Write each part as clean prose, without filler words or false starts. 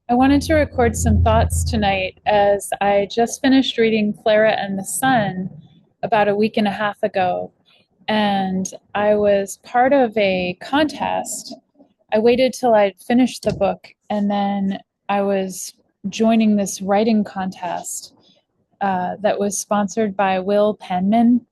I wanted to record some thoughts tonight as I just finished reading Clara and the Sun about a week and a half ago. And I was part of a contest. I waited till I'd finished the book, and then I was joining this writing contest that was sponsored by Will Penman.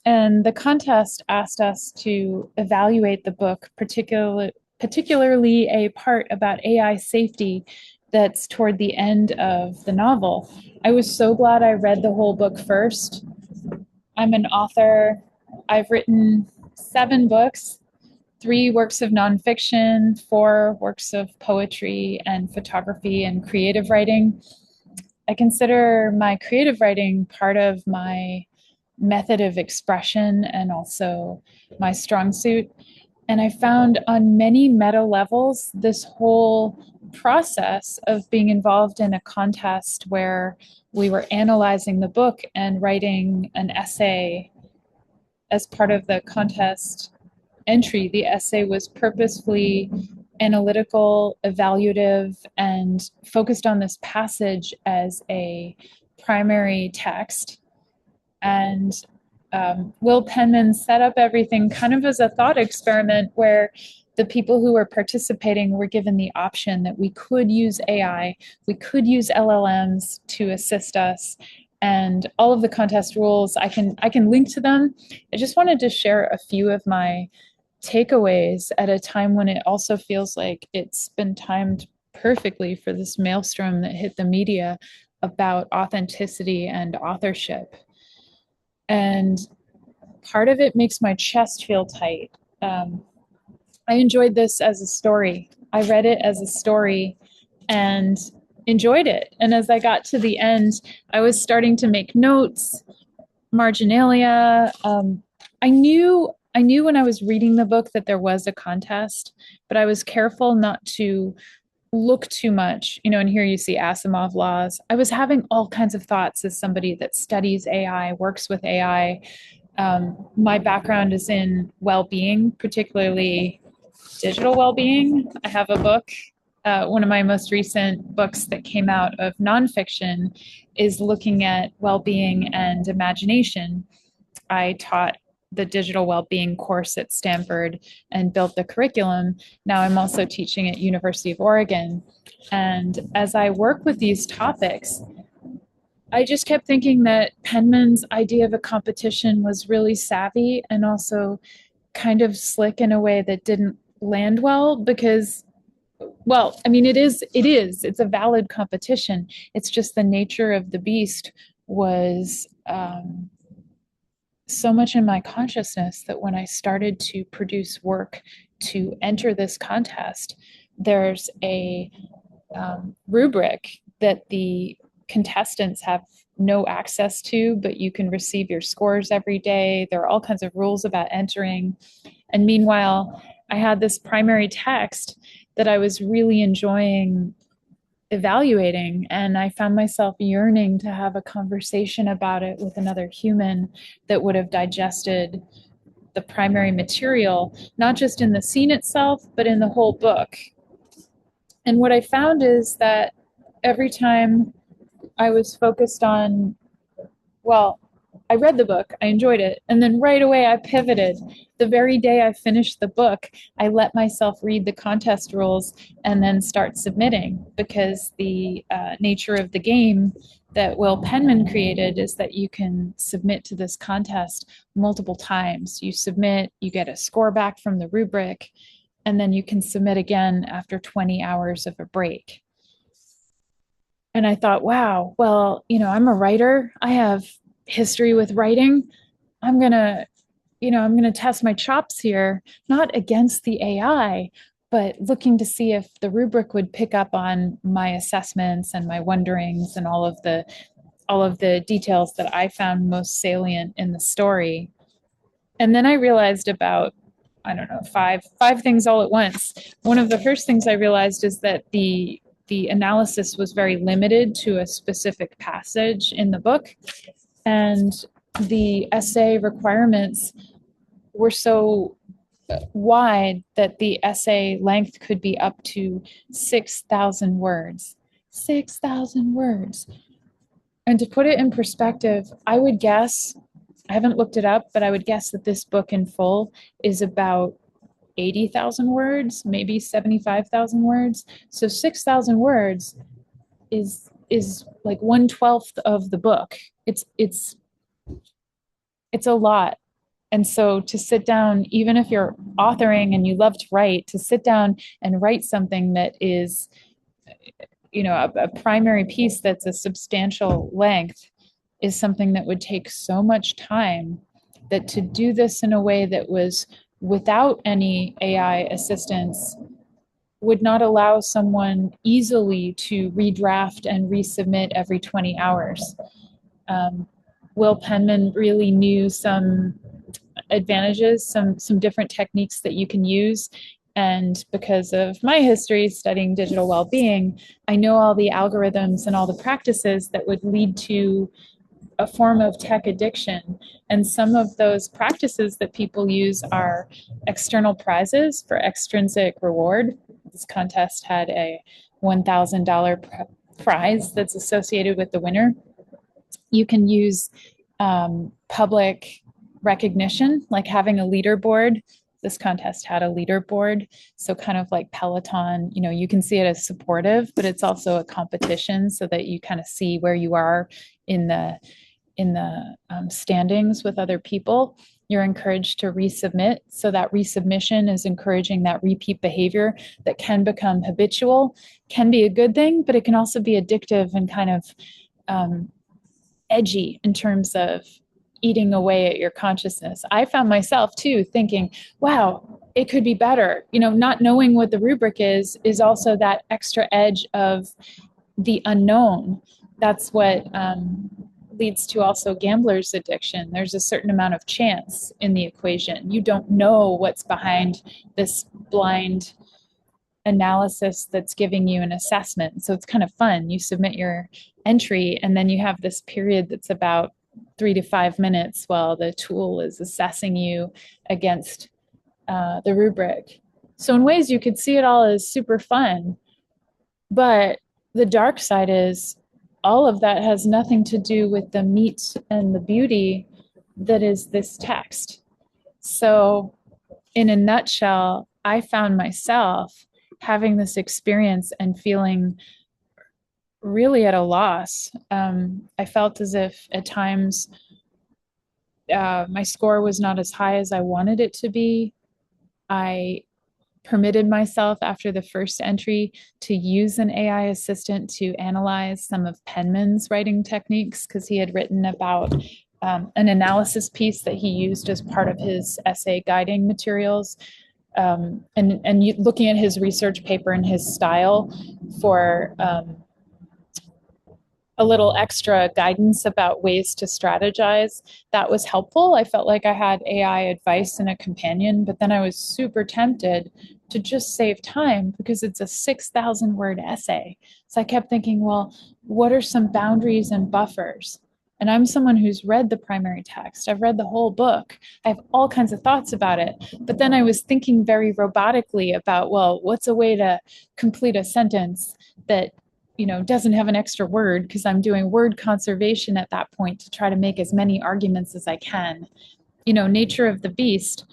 And the contest asked us to evaluate the book, particularly a part about AI safety that's toward the end of the novel. I was so glad I read the whole book first. I'm an author. I've written 7 books, 3 works of nonfiction, 4 works of poetry and photography and creative writing. I consider my creative writing part of my method of expression and also my strong suit. And I found on many meta levels this whole process of being involved in a contest where we were analyzing the book and writing an essay as part of the contest entry. The essay was purposefully analytical, evaluative, and focused on this passage as a primary text. And Will Penman set up everything kind of as a thought experiment where the people who were participating were given the option that we could use AI, we could use LLMs to assist us, and all of the contest rules I can link to them. I just wanted to share a few of my takeaways at a time when it also feels like it's been timed perfectly for this maelstrom that hit the media about authenticity and authorship. And part of it makes my chest feel tight. Um, I enjoyed this as a story. I read it as a story and enjoyed it. And as I got to the end, I was starting to make notes, marginalia. I knew when I was reading the book that there was a contest, but I was careful not to look too much, and here you see Asimov laws. I was having all kinds of thoughts as somebody that studies AI, works with AI. My background is in well-being, particularly digital well-being. I have a book. One of my most recent books that came out of nonfiction is looking at well-being and imagination. I taught the digital well-being course at Stanford and built the curriculum. Now I'm also teaching at University of Oregon. And as I work with these topics, I just kept thinking that Penman's idea of a competition was really savvy and also kind of slick in a way that didn't land well because, well, I mean, it's a valid competition. It's just the nature of the beast was so much in my consciousness that when I started to produce work to enter this contest, there's a rubric that the contestants have no access to, but you can receive your scores every day. There are all kinds of rules about entering. And meanwhile, I had this primary text that I was really enjoying evaluating, and I found myself yearning to have a conversation about it with another human that would have digested the primary material, not just in the scene itself, but in the whole book. And what I found is that every time I was focused on, well, I read the book, I enjoyed it, and then right away I pivoted. The very day I finished the book, I let myself read the contest rules and then start submitting because the nature of the game that Will Penman created is that you can submit to this contest multiple times. You submit, you get a score back from the rubric, and then you can submit again after 20 hours of a break. And I thought, wow, well, I'm a writer. I have history with writing. I'm going to, I'm going to test my chops here, not against the AI, but looking to see if the rubric would pick up on my assessments and my wonderings and all of the details that I found most salient in the story. And then I realized about, I don't know, five things all at once. One of the first things I realized is that the analysis was very limited to a specific passage in the book, and the essay requirements were so wide that the essay length could be up to 6,000 words. 6,000 words. And to put it in perspective, I would guess, I haven't looked it up, but I would guess that this book in full is about 80,000 words, maybe 75,000 words. So 6,000 words is like 1/12 of the book. It's a lot. And so to sit down, even if you're authoring and you love to write, to sit down and write something that is, a primary piece that's a substantial length is something that would take so much time, that to do this in a way that was without any AI assistance would not allow someone easily to redraft and resubmit every 20 hours. Um, Will Penman really knew some advantages, some different techniques that you can use. And because of my history studying digital well-being, I know all the algorithms and all the practices that would lead to a form of tech addiction. And some of those practices that people use are external prizes for extrinsic reward. This contest had a $1,000 prize that's associated with the winner. You can use public recognition, like having a leaderboard. This contest had a leaderboard. So kind of like Peloton, you can see it as supportive, but it's also a competition so that you kind of see where you are in the standings with other people. You're encouraged to resubmit. So that resubmission is encouraging that repeat behavior that can become habitual, can be a good thing, but it can also be addictive and kind of edgy in terms of eating away at your consciousness. I found myself too thinking, wow, it could be better. Not knowing what the rubric is also that extra edge of the unknown. That's what leads to also gambler's addiction. There's a certain amount of chance in the equation. You don't know what's behind this blind analysis that's giving you an assessment. So it's kind of fun. You submit your entry and then you have this period that's about 3 to 5 minutes while the tool is assessing you against the rubric. So in ways you could see it all as super fun, but the dark side is all of that has nothing to do with the meat and the beauty that is this text. So in a nutshell, I found myself having this experience and feeling really at a loss. I felt as if at times my score was not as high as I wanted it to be. I permitted myself after the first entry to use an AI assistant to analyze some of Penman's writing techniques because he had written about an analysis piece that he used as part of his essay guiding materials. And looking at his research paper and his style for a little extra guidance about ways to strategize, that was helpful. I felt like I had AI advice and a companion, but then I was super tempted to just save time because it's a 6,000 word essay. So I kept thinking, well, what are some boundaries and buffers? And I'm someone who's read the primary text. I've read the whole book. I have all kinds of thoughts about it. But then I was thinking very robotically about, well, what's a way to complete a sentence that doesn't have an extra word, because I'm doing word conservation at that point to try to make as many arguments as I can. Nature of the beast,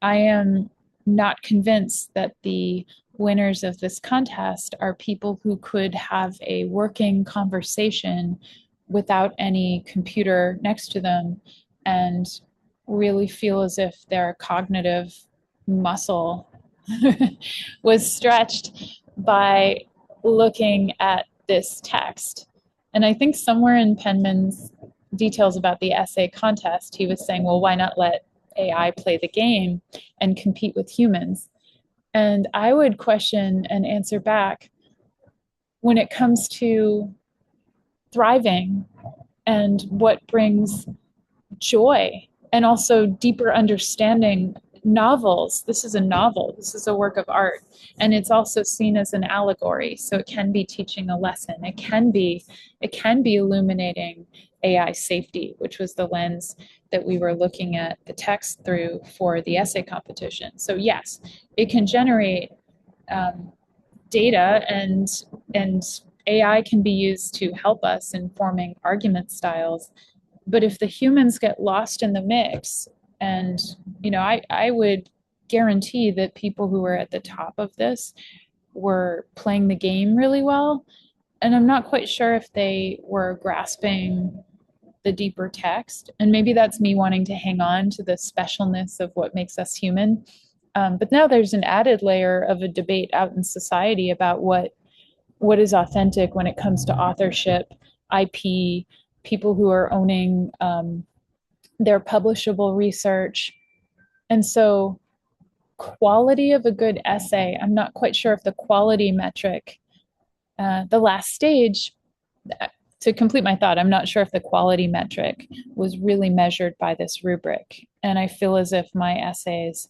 I am not convinced that the winners of this contest are people who could have a working conversation without any computer next to them and really feel as if their cognitive muscle was stretched by looking at this text. And I think somewhere in Penman's details about the essay contest, he was saying, well, why not let AI play the game and compete with humans? And I would question and answer back, when it comes to thriving and what brings joy and also deeper understanding. Novels, this is a novel, this is a work of art, and it's also seen as an allegory, so it can be teaching a lesson. It can be illuminating AI safety, which was the lens that we were looking at the text through for the essay competition. So yes, it can generate data, and AI can be used to help us in forming argument styles. But if the humans get lost in the mix, and I would guarantee that people who are at the top of this were playing the game really well. And I'm not quite sure if they were grasping the deeper text. And maybe that's me wanting to hang on to the specialness of what makes us human. But now there's an added layer of a debate out in society about what is authentic when it comes to authorship, IP, people who are owning their publishable research. And so quality of a good essay, I'm not quite sure if the quality metric, the last stage, to complete my thought, I'm not sure if the quality metric was really measured by this rubric. And I feel as if my essays,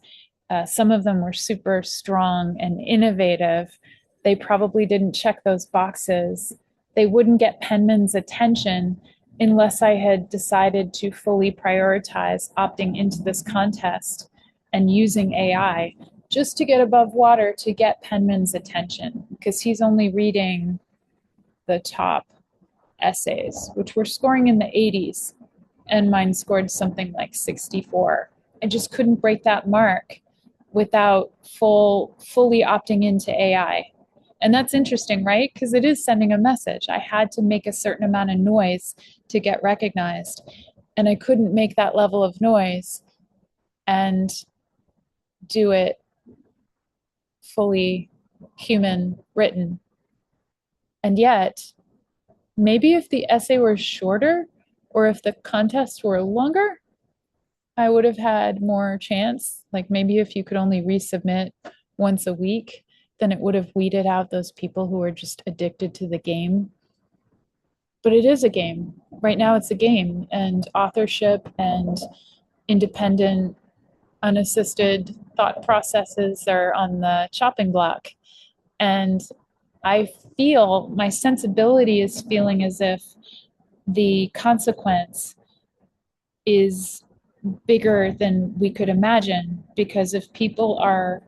some of them were super strong and innovative. They probably didn't check those boxes. They wouldn't get Penman's attention unless I had decided to fully prioritize opting into this contest and using AI just to get above water to get Penman's attention, because he's only reading the top essays, which were scoring in the 80s, and mine scored something like 64. I just couldn't break that mark without fully opting into AI. And that's interesting, right? Because it is sending a message. I had to make a certain amount of noise to get recognized. And I couldn't make that level of noise and do it fully human written. And yet, maybe if the essay were shorter, or if the contests were longer, I would have had more chance. Like maybe if you could only resubmit once a week, then it would have weeded out those people who are just addicted to the game. But it is a game. Right now it's a game, and authorship and independent, unassisted thought processes are on the chopping block. And I feel my sensibility is feeling as if the consequence is bigger than we could imagine, because if people are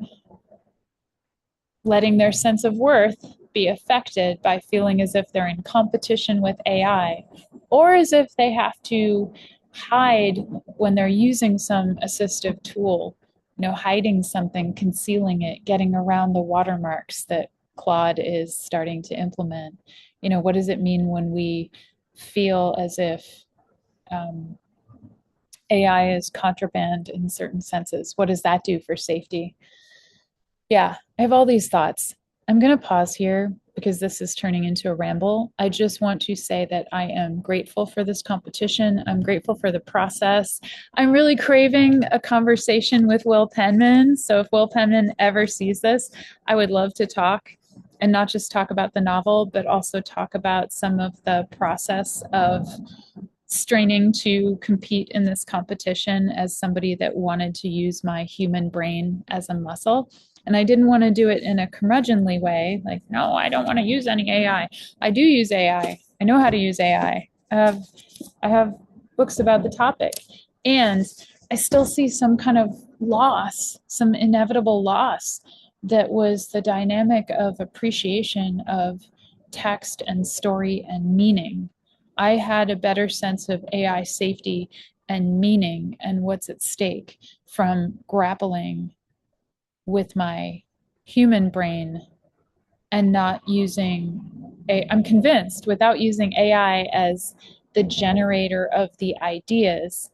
letting their sense of worth be affected by feeling as if they're in competition with AI, or as if they have to hide when they're using some assistive tool, hiding something, concealing it, getting around the watermarks that Claude is starting to implement. What does it mean when we feel as if AI is contraband in certain senses? What does that do for safety? Yeah, I have all these thoughts. I'm going to pause here because this is turning into a ramble. I just want to say that I am grateful for this competition. I'm grateful for the process. I'm really craving a conversation with Will Penman. So if Will Penman ever sees this, I would love to talk, and not just talk about the novel, but also talk about some of the process of straining to compete in this competition as somebody that wanted to use my human brain as a muscle. And I didn't want to do it in a curmudgeonly way, like, no, I don't want to use any AI. I do use AI. I know how to use AI. I have books about the topic. And I still see some kind of loss, some inevitable loss that was the dynamic of appreciation of text and story and meaning. I had a better sense of AI safety and meaning and what's at stake from grappling with my human brain and not using I'm convinced, without using AI as the generator of the ideas.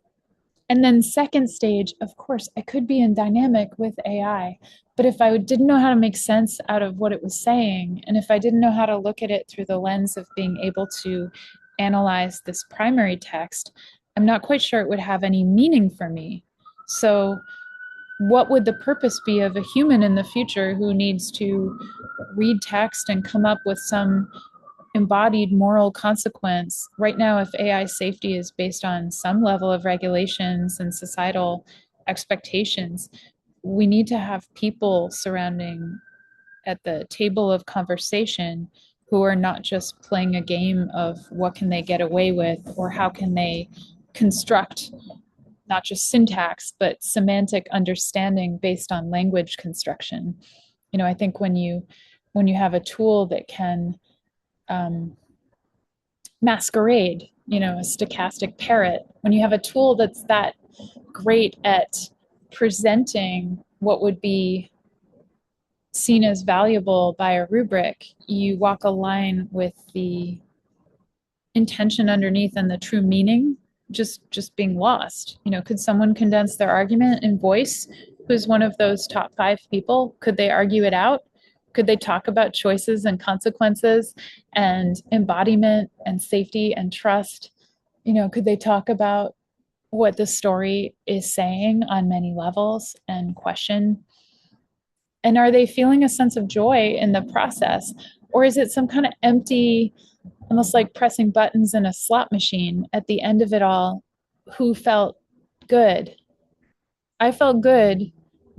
And then second stage, of course, I could be in dynamic with AI, but if I didn't know how to make sense out of what it was saying, and if I didn't know how to look at it through the lens of being able to analyze this primary text, I'm not quite sure it would have any meaning for me. So what would the purpose be of a human in the future who needs to read text and come up with some embodied moral consequence? Right now, if AI safety is based on some level of regulations and societal expectations, we need to have people surrounding at the table of conversation who are not just playing a game of what can they get away with or how can they construct not just syntax, but semantic understanding based on language construction. I think when you have a tool that can masquerade, a stochastic parrot, when you have a tool that's that great at presenting what would be seen as valuable by a rubric, you walk a line with the intention underneath and the true meaning just being lost. Could someone condense their argument in voice who's one of those top 5 people? Could they argue it out? Could they talk about choices and consequences and embodiment and safety and trust? Could they talk about what the story is saying on many levels and question? And are they feeling a sense of joy in the process? Or is it some kind of empty, almost like pressing buttons in a slot machine at the end of it all? Who felt good? I felt good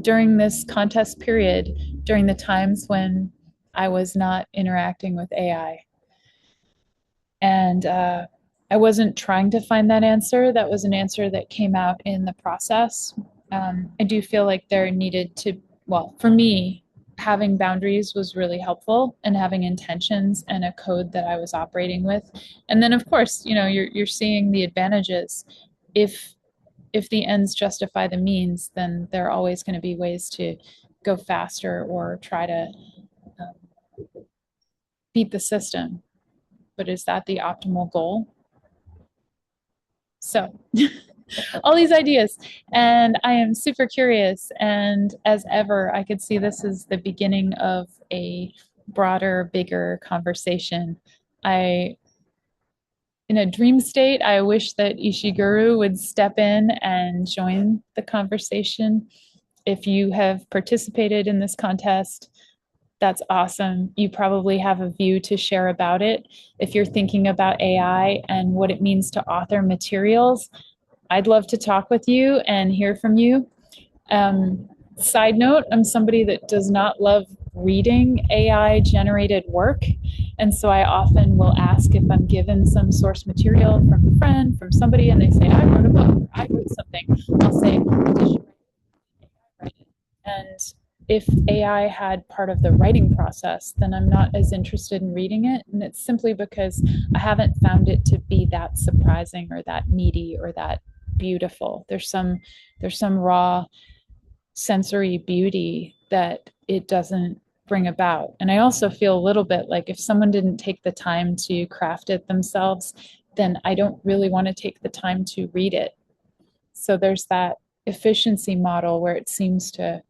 during this contest period, during the times when I was not interacting with AI. And I wasn't trying to find that answer. That was an answer that came out in the process. I do feel like there needed to, well, for me, having boundaries was really helpful, and having intentions and a code that I was operating with. And then, of course, you're seeing the advantages. If the ends justify the means, then there are always going to be ways to go faster or try to beat the system. But is that the optimal goal? So all these ideas, and I am super curious, and as ever I could see this as the beginning of a broader, bigger conversation. In a dream state, I wish that Ishiguro would step in and join the conversation. If you have participated in this contest, that's awesome. You probably have a view to share about it. If you're thinking about AI and what it means to author materials, I'd love to talk with you and hear from you. Side note, I'm somebody that does not love reading AI generated work. And so I often will ask, if I'm given some source material from a friend, from somebody, and they say, I wrote a book, I wrote something, I'll say, did you write it? And if AI had part of the writing process, then I'm not as interested in reading it. And it's simply because I haven't found it to be that surprising or that meaty or that beautiful. There's some raw sensory beauty that it doesn't bring about. And I also feel a little bit like if someone didn't take the time to craft it themselves, then I don't really want to take the time to read it. So there's that efficiency model where it seems to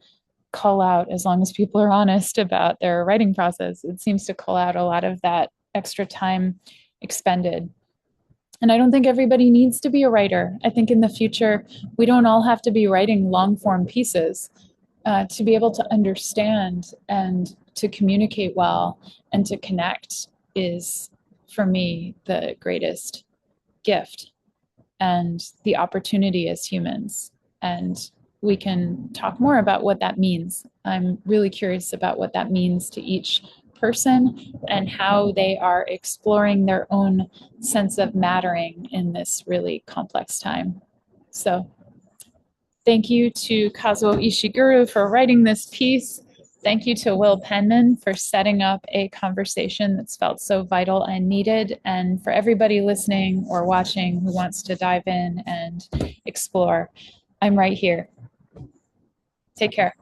call out, as long as people are honest about their writing process, it seems to call out a lot of that extra time expended. And I don't think everybody needs to be a writer. I think in the future, we don't all have to be writing long form pieces. To be able to understand and to communicate well and to connect is, for me, the greatest gift and the opportunity as humans. And we can talk more about what that means. I'm really curious about what that means to each person and how they are exploring their own sense of mattering in this really complex time. So thank you to Kazuo Ishiguro for writing this piece. Thank you to Will Penman for setting up a conversation that's felt so vital and needed. And for everybody listening or watching who wants to dive in and explore, I'm right here. Take care.